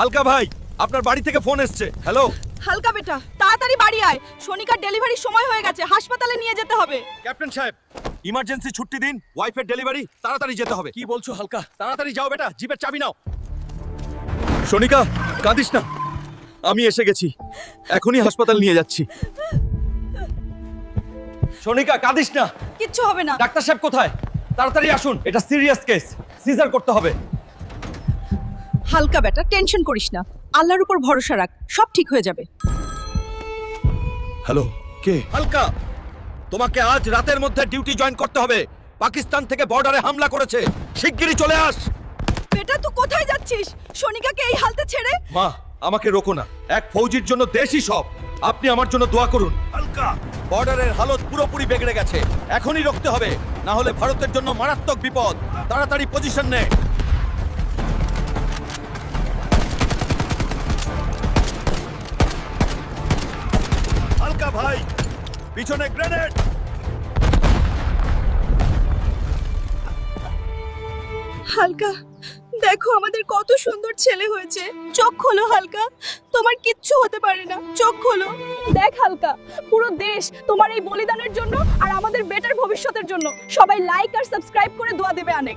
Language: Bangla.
হালকা ভাই, আপনার বাড়ি থেকে ফোন এসছে। হ্যালো হালকা বেটা, তাড়াতাড়ি বাড়ি আয়। সোনিকার ডেলিভারির সময় হয়ে গেছে, হাসপাতালে নিয়ে যেতে হবে। ক্যাপ্টেন সাহেব, ইমার্জেন্সি ছুটি দিন, ওয়াইফের ডেলিভারি, তাড়াতাড়ি যেতে হবে। কি বলছো হালকা? তাড়াতাড়ি যাও বেটা, জিপের চাবি নাও। সোনিকা, কাঁদিস না, আমি এসে গেছি, এখনই হাসপাতাল নিয়ে যাচ্ছি। সোনিকা, কাঁদিস না। কিচ্ছু হবে না। ডাক্তার সাহেব কোথায়? তাড়াতাড়ি আসুন, এটা সিরিয়াস কেস, সিজার করতে হবে। হালকা বেটা, টেনশন করিস না, আল্লাহর উপর ভরসা রাখ, সব ঠিক হয়ে যাবে। হ্যালো, কে? হালকা, তোমাকে আজ রাতের মধ্যে ডিউটি জয়েন করতে হবে। পাকিস্তান থেকে বর্ডারে হামলা করেছে, শিগগিরই চলে আস। বেটা, তুই কোথায় যাচ্ছিস? সোনিকাকে এই হালতে ছেড়ে? মা, আমাকে রোকো না, এক ফৌজির জন্য দেশই সব। আপনি আমার জন্য দোয়া করুন। হালকা, বর্ডারের হালত পুরোপুরি বিগড়ে গেছে, এখনই রুখতে হবে, না হলে ভারতের জন্য মারাত্মক বিপদ। তাড়াতাড়ি পজিশন নে। হালকা ভাই, পিছনে গ্রেনেড। হালকা, দেখো আমাদের কত সুন্দর ছেলে হয়েছে। চোখ খোলো হালকা, তোমার কিচ্ছু হতে পারে না, চোখ খোলো। দেখ হালকা, পুরো দেশ তোমার এই বলিদানের জন্য আর আমাদের বেটার ভবিষ্যতের জন্য সবাই লাইক আর সাবস্ক্রাইব করে দোয়া দেবে অনেক।